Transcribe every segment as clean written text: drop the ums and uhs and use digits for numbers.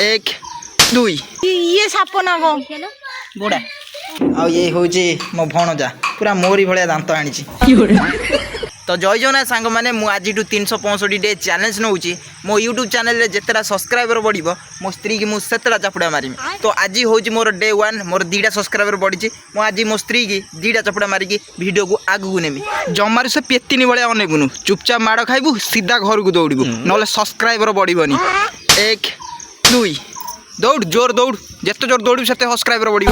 एक दुई ये साप ना गो बुढ़ा आ ये हूँ मो भणजा पूरा मोरी भाया दांत आनी। तो जय जगन्नाथ सांग मैंने मुझे 365 डे चैलेंज नौ मो यूट्यूब चैनल जितेटा सब्सक्राइबर बढ़ मो स्त्री की मुझे चापुड़ा मारी। तो आज हूँ मोर डे 1 मोर 2टा सब्सक्राइबर बढ़ी मुझे मो स्त्री की 2टा चापुड़ा मारिकी वीडियो को आगू नेमी। जमार से पेतिनी भाया अनेकुनु चुपचाप माड़ खाइबू सीधा घर को दौड़ू ना सब्सक्राइबर बढ़नी। एक दुई दौड़ जोर दौड़ जिते जोर दौड़ू से सब्सक्राइबर बढ़।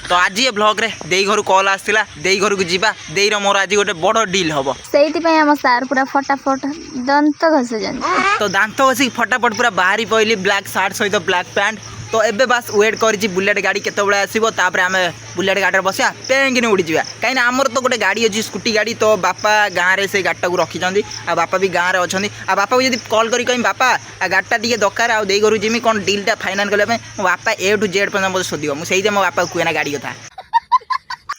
तो आज ये ब्लॉग रे देई घर कॉल आसला देई घर को जीवा देई रो मोर आज गोटे बड़ डील हम से आम सार पूरा फटाफट दांत घस जान। तो दांत घसी फटाफट पूरा बाहरी पड़ली ब्लैक सार्ट सहित ब्लैक पैंट। तो एबे बस वेट करी बुलेट गाड़ी केतबेले आसीबो तापर आमे बुलेट गाड़ी बसिया पेंगिने उड़ी जावा कहीं आमर तो गोटे गाड़ी अच्छी स्कूटी गाड़ी। तो बापा गाँव में से गाड़टा को रखी आ बापा भी गाँव में अच्छा आ बापा को जब कॉल करी कहीं बापा आ गाड़टा टी दरकार आ दे घर जिमी कौन डीलटा फाइनाल करने मो बापा ए टू जेड पर्यटन मत शोध मुझे मो बापा कहे ना गाड़ी कथा।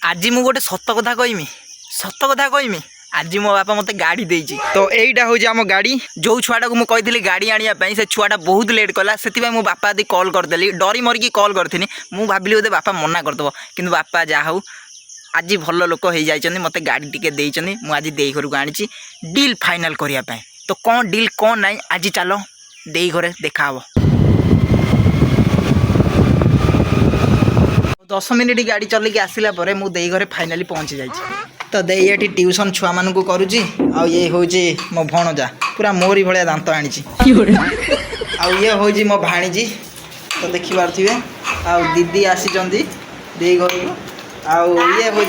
आज मु गोटे सत कथा कहमी आज मो बापा मत गाड़ी देछि। तो यहीटा हूँ आम गाड़ी जो छुआटा को मुझे गाड़ी आने से छुआटा बहुत लेट कला से मो बापा आदि कॉल करदेली डरी मरिकी कॉल करी मुझे भाविली बोधे बापा मना करदेव कि बापा जहाँ हूँ आज भल लोक हो जाइए मत गाड़ी टिके देइछन्ती मु आज देई घर को आनी डील फाइनाल करने। तो कौन डील कौन नाई आज चलो देई घरे देखा। 10 मिनिट गाड़ी चलिक आसला मुझे देई घरे फाइनाली पहुँची जाइए। तो देई ये ट्यूशन छुआ मान को करुच्ची आ ये हूँ मो भणजा पूरा मोरी भाया दांत आनी। आ ये हूँ मो भाणीजी तो देखी पारे आ दीदी आसी देई घर को आ ये हूँ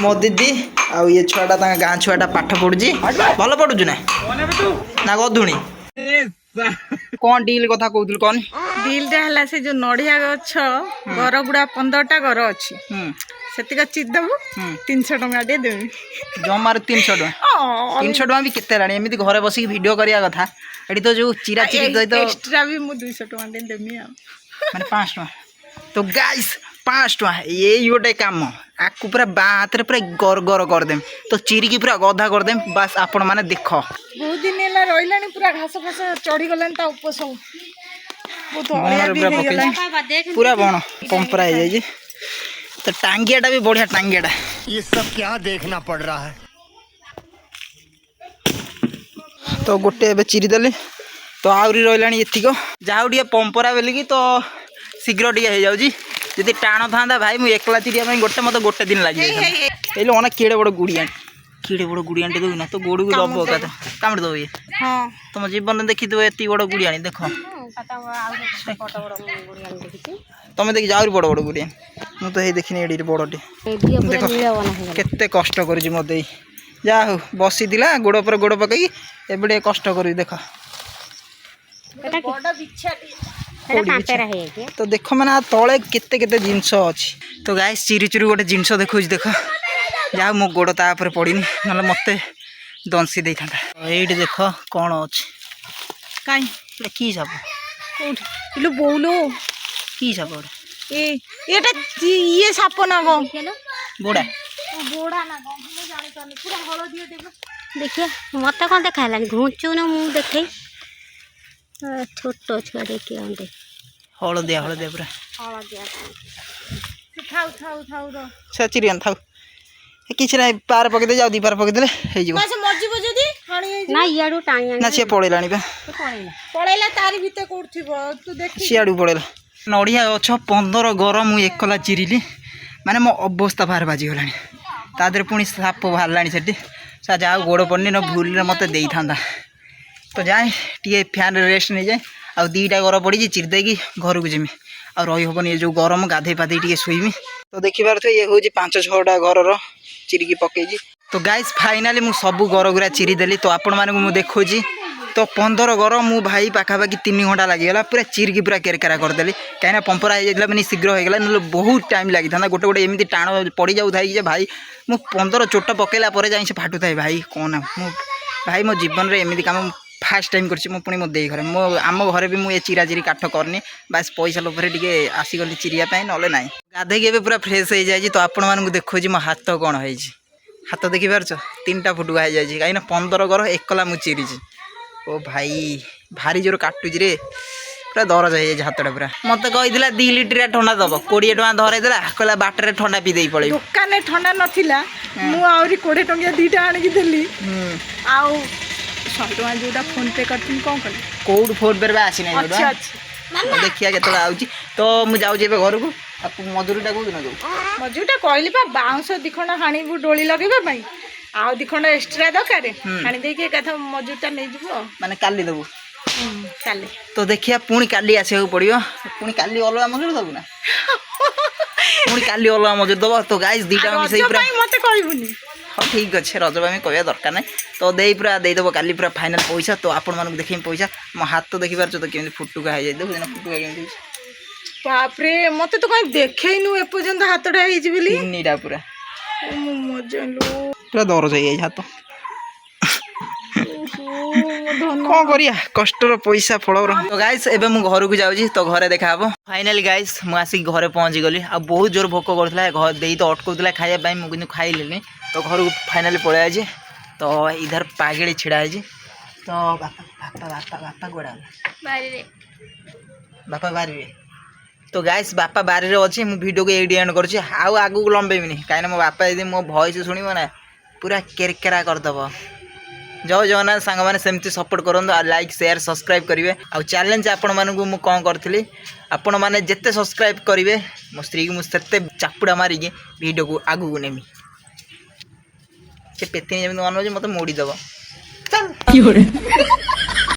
मो दीदी आ ये छुआटा गाँ छुआटा पाठ पढ़ुची भल पढ़ुचु ना गधुणी कौन डील कथा कहूल कौन डील टा से जो नड़िया गछ घर गुड़ा 15टा घर अच्छी से चिदबू 300 टंका दे देवी जमार 300 टଙ୍କା 300 टଙ୍କା भी केते राणी एमती घरे बसिक वीडियो करिया कथा एठी तो जो चिरा चिरी दई तो एक्स्ट्रा भी मु 200 टଙ୍କା दे देमी माने 5 टଙ୍କା। तो गाइस 5 टଙ୍କା ये गोटे काम आकु पूरा बात रे पूरा गर गर कर देम तो चिरी की पूरा गधा कर देम बस आपण माने देखो बहुत दिन एला रोइलानी पूरा घास फास चढ़ी गलान ता ऊपर सब बहुत अळिया भी हे गलान पूरा बण पंपरा हे जाई। तो टांगियाटा भी बढ़िया टांगियाटा ये सब क्या देखना पड़ रहा है। तो गोटे एबे चिरी देली तो आहरी रहिलानी एतिक जाऊ टे पंपरा बोलिकी तो शीघ्र टे हो जाऊँगी जदि टाण था भाई मुझे एकला चिरिया गोटे मत गोटे दिन लगे ये अनेक केड़े बड़ गुड़िया देवी ना तो गोड़ को दब का कामड़ दब ये तुम जीवन देखी देव एत बड़ गुड़िया देख तुम देखी आहरी बड़ बड़ गुड़िया मुझे तो देखनी एडी बड़टे देख केते कष्ट कर मत जा हो बसी गोड़ पर गोड़ पकई एबे कष्ट कर देख तो देख मैंने तले केते केते जिनस अच्छी। तो गाइस चिरी चिरी गोटे जिनस देखो देख जा मो गोड़ तापर पड़नी ना मत दंसी दे था ये देख कौन अच्छी कहीं कि साप बोलो कि साप ये साप ना गो बुढ़ा बोड़ा ना गो मु जानि करनी पूरा हळदिया देबो देखिए मत कोन देखाला घुचू ना मु देखे छोटो छुआ देखिए अंदे हळदिया पूरा हळदिया थाउ रो से चिरियन थाउ किछ नै पार पके दे जाउ दी पार पके देले हे जीवो बस मरजीबो जदी हाणी ना याडू टाणी ना से पळेलानी बा पळेला तारी भीतर कोठथिबो तू देखि सियाडू पळेला नड़िया गछ 15 घर मु एकला चिरिली माने मो अवस्था बाहर बाजी गलानी तादर पुणी साप बाहरलानी सेठी सा जाओ गोड़ पड़नी न भूल मत दे था। तो जाए टे फैन रेस्ट नहीं जाए आ 2टा घर पड़ी चिर देगी घर को जिमी आ रही हेनी जो गरम गाधे पाधे टे शोमी। तो देखिपार ये हूँ 5-6टा घर चिरिकी पकई। तो गाइस फाइनाली मु सब घर गुरा चिरी देली तो आपण मानू देखो तो 15 घर मु भाई पाखापाखि 3 घंटा लगिगला पूरा चिरकी पूरा केरकेरा करदेली कहीं पंपरा हो जाता मैंने शीघ्र होगा ना बहुत टाइम लगी था गोटे गोटे एमती टाण पड़ जाऊ था भाई मु 15 चोट पकेला जाए से फाटू था भाई कौन मु भाई मो जीवन में एमती कम फास्ट टाइम कर मो दे घर मो आम घर भी मुझे चिरा चिरी काठ करनी बास पैसा लोभर टे आसीगली चिरिया ना ना गाधे पूरा फ्रेश हो जाए। तो आपण मानू देखो मो हाथ कौन हो हाथ देखिपार 3टा फुटुका हो जाए कहीं 15 घर एकला मु चिरी ओ भाई भारी जोर काटुच रे ପୁରା ଦରଜ ହେଇଯାଇଛି ହାତଟା ପୁରା। ମତେ କହିଥିଲା 2 ଲିଟରିଆ ଥଣ୍ଡା ଦବ, 20 ଟଙ୍କା ଧରେଇଦେଲା, କହିଲା ବାଟରେ ଥଣ୍ଡା ପିଇ ଦେଇ ପଳେଇବି। ଦୋକାନରେ ଥଣ୍ଡା ନଥିଲା, ମୁଁ ଆହୁରି 20 ଟଙ୍କିଆ 2ଟା ଆଣିକି ଦେଲି। ଆଉ 100 ଟଙ୍କା ଯୋଉଟା ଫୋନ ପେ କରିଥିଲି କଣ କଲି? କୋଉଠୁ ଫୋନ ପେ ବା ଆସିନାହିଁ ଅଛି ଅଛି। ଦେଖିବା କେତେବେଳେ ଆଉଛି। ତ ମୁଁ ଯାଉଛି ଏବେ ଘରକୁ। ମଜୁରୀଟା କୋଉଦିନ ଦବୁ? ମଜୁରିଟା କହିଲି ପା, ବାଉଁଶ 2 ଖଣ୍ଡ ହାଣିବୁ ଡୋଳି ଲଗେଇବା ପାଇଁ, ଆଉ 2 ଖଣ୍ଡ ଏକ୍ସଟ୍ରା ଦରକାର, ହାଣି ଦେଇକି ଏକାଥରେ ମଜୁରିଟା ନେଇଯିବୁ ଆଉ। ମାନେ କାଲି ଦବୁ? କାଲି। ତ ଦେଖିବା ପୁଣି କାଲି ଆସିବାକୁ ପଡ଼ିବ। ପୁଣି କାଲି ଅଲଗା ମଜୁରୀ ଦବୁ ନା? ପୁଣି କାଲି ଅଲଗା ମଜୁରୀ ଦବ। ତ ଗାଇସ୍ 2ଟା ମିଶେଇ ପୁରା ମତେ କହିବୁନି। ହଁ ଠିକ୍ ଅଛି, ରଜ ପାଇଁ କହିବା ଦରକାର ନାହିଁ। ତ ପୁରା ଦେଇଦେବ କାଲି ପୁରା ଫାଇନାଲ୍ ପଇସା। ତ ଆପଣମାନଙ୍କୁ ଦେଖେଇବି ପଇସା। ମୋ ହାତ ଦେଖିପାରୁଛ ତ କେମିତି ଫୁଟୁକା ହେଇଯାଇଥିବ। ଫୁଟୁକା କେମିତି ହେଇଛି? ବାପରେ, ମତେ ତ କାଇଁ ଦେଖେଇନୁ ଏପର୍ଯ୍ୟନ୍ତ ହାତଟା ହେଇଛି ବୋଲି। 3ଟା ପୁରା ମଜଲୁ ପୁରା ଦରଜ ହେଇଯାଇଛି ହାତ। କଣ କରିବା, କଷ୍ଟର ପଇସା ଫଳ। ତ ଗାଇସ୍ ଏବେ ମୁଁ ଘରକୁ ଯାଉଛି, ତ ଘରେ ଦେଖାହବ। ଫାଇନାଲି ଗାଇସ୍ ମୁଁ ଆସିକି ଘରେ ପହଞ୍ଚିଗଲି। ଆଉ ବହୁତ ଜୋର ଭୋକ କରୁଥିଲା, ଦେଇ ତ ଅଟକଉଥିଲା ଖାଇବା ପାଇଁ, ମୁଁ କିନ୍ତୁ ଖାଇଲିନି। ତ ଘରକୁ ଫାଇନାଲି ପଳେଇ ଆଇଛି। ତ ଇଧର ପାଗିଳି ଛିଡ଼ା ହେଇଛି। ତ ବାପା କୁଆଡ଼େ ଗଲା? ବାପା ବାରିରେ। ତ ଗାଇସ୍ ବାପା ବାରିରେ ଅଛି। ମୁଁ ଭିଡ଼ିଓକୁ ଏଇଠି ଏଣ୍ଡ କରୁଛି, ଆଉ ଆଗକୁ ଲମ୍ବେଇବିନି, କାହିଁକିନା ମୋ ବାପା ଯଦି ମୋ ଭଏସ୍ ଶୁଣିବ ନା ପୁରା କେରକେରା କରିଦେବ। ଜୟ ଜଗନ୍ନାଥ ସାଙ୍ଗମାନେ, ସେମିତି ସପୋର୍ଟ କରନ୍ତୁ। ଆଉ ଲାଇକ୍ ସେୟାର ସବସ୍କ୍ରାଇବ୍ କରିବେ। ଆଉ ଚ୍ୟାଲେଞ୍ଜ ଆପଣମାନଙ୍କୁ ମୁଁ କ'ଣ କରିଥିଲି, ଆପଣମାନେ ଯେତେ ସବସ୍କ୍ରାଇବ୍ କରିବେ ମୋ ସ୍ତ୍ରୀକୁ ମୁଁ ସେତେ ଚାପୁଡ଼ା ମାରିକି ଭିଡ଼ିଓକୁ ଆଗକୁ ନେବି। ସେ ପେତିନି ଯେମିତି ମନେ ହେଉଛି ମୋତେ ମୋଡ଼ିଦେବ।